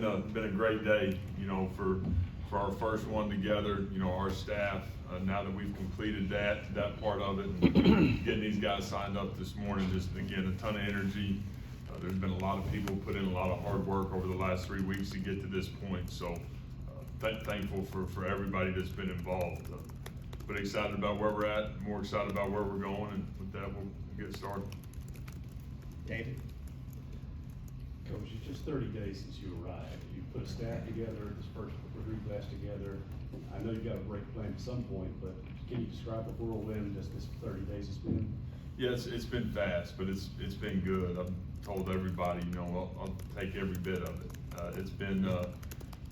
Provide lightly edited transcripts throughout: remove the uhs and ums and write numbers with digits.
been a great day, for our first one together. Our staff, now that we've completed that part of it, and getting these guys signed up this morning, just again, a ton of energy. There's been a lot of people put in a lot of hard work over the last 3 weeks to get to this point. So thankful for everybody that's been involved. But excited about where we're at, more excited about where we're going, and with that, we'll get started. David? Coach, it's just 30 days since you arrived. You put a staff together, this first recruit class together. I know you got a break plan at some point, but can you describe the whirlwind just this 30 days it's been? Yeah, it's been fast, but it's been good. I've told everybody, I'll take every bit of it. It's been,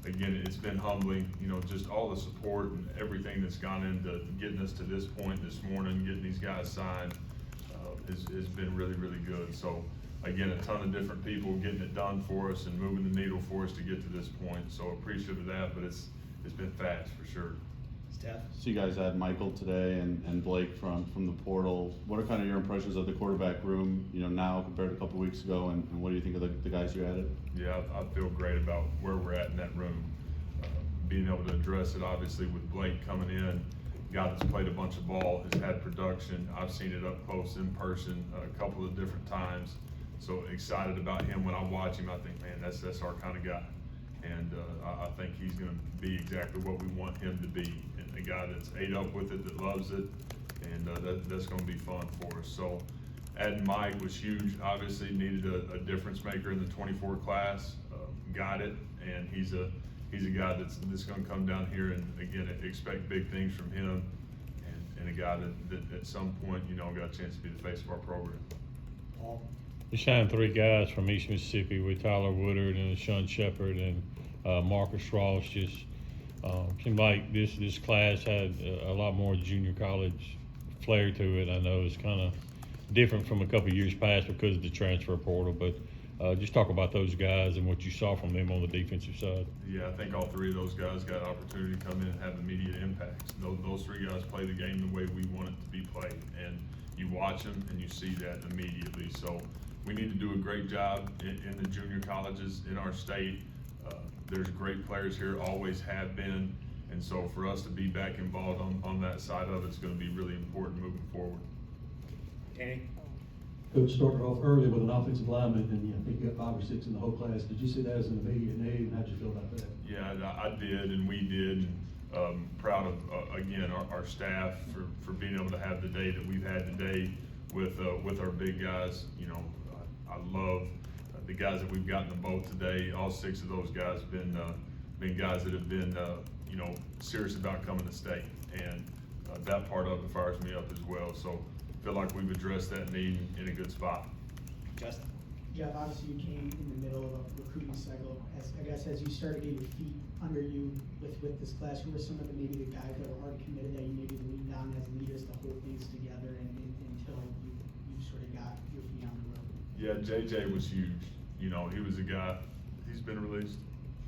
again, it's been humbling, just all the support and everything that's gone into getting us to this point this morning, getting these guys signed, has been really, really good. So again, a ton of different people getting it done for us and moving the needle for us to get to this point. So appreciative of that, but it's been fast for sure. Steph? So you guys had Michael today and Blake from the portal. What are kind of your impressions of the quarterback room, now compared to a couple weeks ago, and what do you think of the guys you added? Yeah, I feel great about where we're at in that room. Being able to address it, obviously, with Blake coming in, guy that's played a bunch of ball, has had production. I've seen it up close in person a couple of different times. So excited about him. When I watch him, I think, man, that's our kind of guy. And I think he's going to be exactly what we want him to be. And a guy that's ate up with it, that loves it, and that's going to be fun for us. So adding Mike was huge. Obviously needed a difference maker in the 24 class. Got it, and he's a guy that's going to come down here and again expect big things from him, and a guy that at some point got a chance to be the face of our program. Paul? We signed 3 guys from East Mississippi with Tyler Woodard and Sean Shepard and Marcus Ross. Just seemed like this class had a lot more junior college flair to it. I know it's kind of different from a couple of years past because of the transfer portal, but just talk about those guys and what you saw from them on the defensive side. Yeah, I think all 3 of those guys got an opportunity to come in and have immediate impacts. Those 3 guys play the game the way we want it to be played, and you watch them and you see that immediately. So we need to do a great job in the junior colleges in our state. There's great players here, always have been, and so for us to be back involved on that side of it's going to be really important moving forward. Danny? Coach started off early with an offensive lineman, and I think you got 5 or 6 in the whole class. Did you see that as an immediate need, and how'd you feel about that? Yeah, I did, and we did. Proud of again our staff for being able to have the day that we've had today with our big guys. I love the guys that we've got in the boat today. All 6 of those guys have been guys that have been serious about coming to state, and that part of it fires me up as well. So feel like we've addressed that need in a good spot. Justin? Jeff, obviously you came in the middle of a recruiting cycle. As you started getting your feet under you with this class, who were some of maybe the guys that were already committed that you maybe leaned on as leaders to hold things together until you sort of got your feet on the road? Yeah, JJ was huge. He was a guy. He's been released.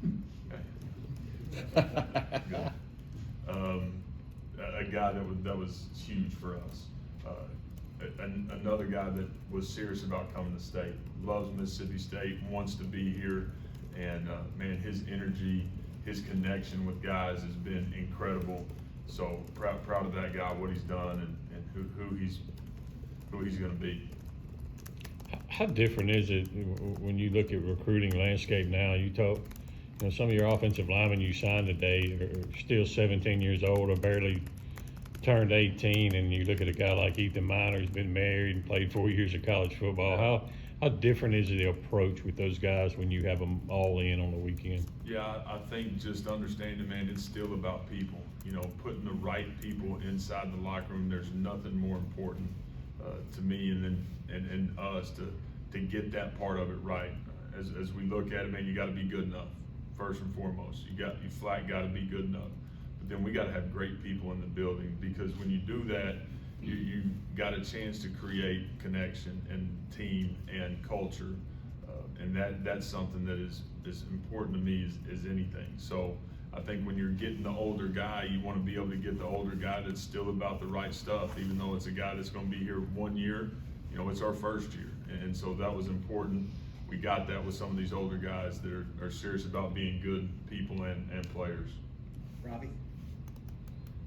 Good. A guy that was huge for us. Another guy that was serious about coming to state, loves Mississippi State, wants to be here, and man, his energy, his connection with guys has been incredible. So proud of that guy, what he's done, and who he's going to be. How different is it when you look at recruiting landscape now? You talk, some of your offensive linemen you signed today are still 17 years old or barely turned 18, and you look at a guy like Ethan Miner who's been married and played 4 years of college football. How different is the approach with those guys when you have them all in on the weekend? Yeah, I think just understanding, man, it's still about people. Putting the right people inside the locker room. There's nothing more important to me and us to get that part of it right. As we look at it, man, you got to be good enough first and foremost. You flat got to be good enough. But then we got to have great people in the building, because when you do that, you got a chance to create connection and team and culture, and that's something that is as important to me as anything. So I think when you're getting the older guy, you want to be able to get the older guy that's still about the right stuff, even though it's a guy that's going to be here 1 year. It's our first year, and so that was important we got that with some of these older guys that are serious about being good people and players. Robbie?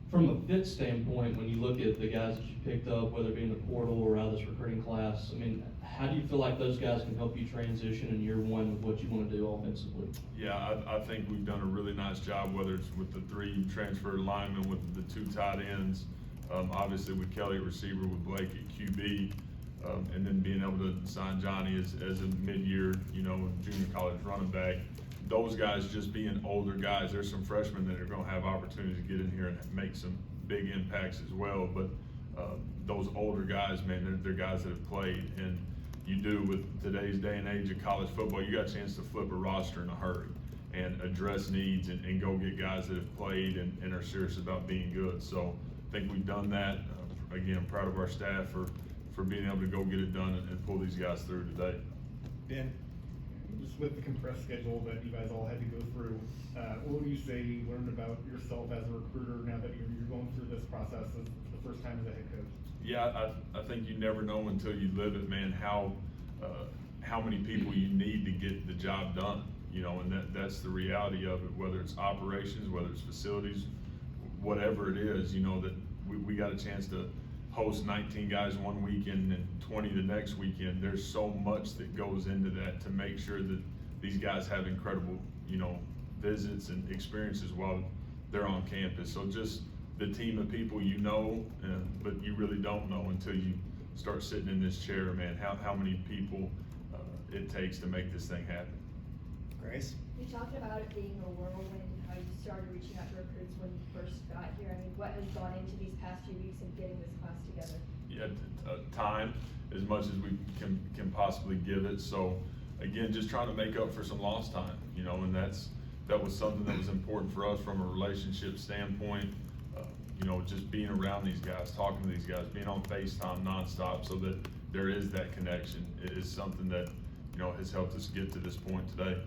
From a fit standpoint, when you look at the guys that you picked up, whether it be in the portal or out of this recruiting class, I mean, how do you feel like those guys can help you transition in year one with what you want to do offensively? Yeah, I think we've done a really nice job, whether it's with the 3 transfer linemen, with the 2 tight ends, obviously with Kelly at receiver, with Blake at QB, and then being able to sign Johnny as a mid-year, junior college running back. Those guys just being older guys, there's some freshmen that are gonna have opportunities to get in here and make some big impacts as well, but those older guys, man, they're guys that have played, and you do with today's day and age of college football, you got a chance to flip a roster in a hurry and address needs and go get guys that have played and are serious about being good. So I think we've done that. Again, proud of our staff for being able to go get it done and pull these guys through today. Ben? Just with the compressed schedule that you guys all had to go through, what would you say you learned about yourself as a recruiter now that you're going through this process for the first time as a head coach? Yeah, I think you never know until you live it, man, how many people you need to get the job done, and that's the reality of it, whether it's operations, whether it's facilities, whatever it is, that we got a chance to host 19 guys one weekend and 20 the next weekend. There's so much that goes into that to make sure that these guys have incredible, visits and experiences while they're on campus. So just the team of people but you really don't know until you start sitting in this chair, man, how many people it takes to make this thing happen. Grace? You talked about it being a whirlwind, how you started reaching out to recruits when you first got here. I mean, what has gone into these past few weeks of getting this class together? Yeah, time as much as we can possibly give it. So again, just trying to make up for some lost time, and that was something that was important for us from a relationship standpoint. Just being around these guys, talking to these guys, being on FaceTime nonstop, so that there is that connection. It is something that has helped us get to this point today.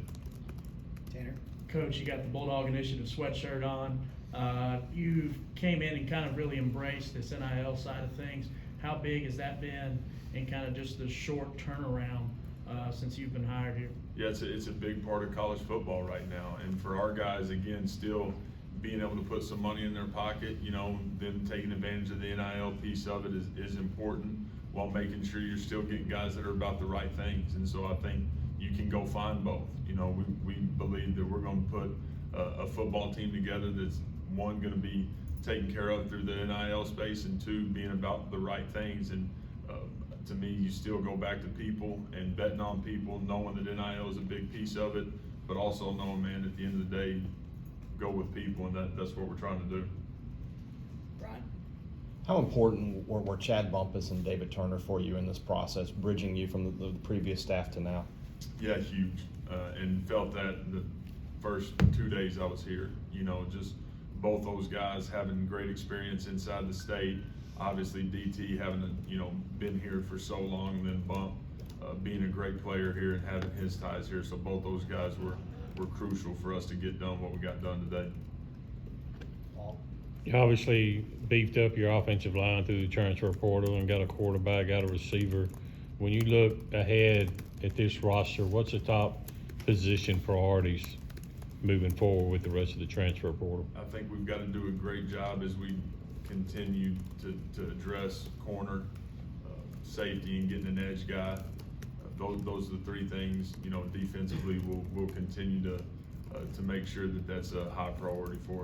Tanner? Coach, you got the Bulldog Initiative sweatshirt on. You came in and kind of really embraced this NIL side of things. How big has that been in kind of just the short turnaround since you've been hired here? Yeah, it's a big part of college football right now, and for our guys, again, still being able to put some money in their pocket, them taking advantage of the NIL piece of it is important, while making sure you're still getting guys that are about the right things. And so I think you can go find both. We believe that we're going to put a football team together that's, one, going to be taken care of through the NIL space, and 2, being about the right things. And to me, you still go back to people and betting on people, knowing that NIL is a big piece of it, but also knowing, man, at the end of the day, go with people, and that's what we're trying to do. Brian? How important were Chad Bumpus and David Turner for you in this process, bridging you from the previous staff to now? Yeah, huge, and felt that the first 2 days I was here. Just both those guys having great experience inside the state. Obviously, DT having been here for so long, and then Bump being a great player here and having his ties here. So both those guys were crucial for us to get done what we got done today. Paul? You obviously beefed up your offensive line through the transfer portal and got a quarterback, got a receiver. When you look ahead at this roster, what's the top position priorities moving forward with the rest of the transfer portal? I think we've got to do a great job as we continue to address corner, safety, and getting an edge guy. Those are the 3 things. Defensively, we'll continue to make sure that that's a high priority for us.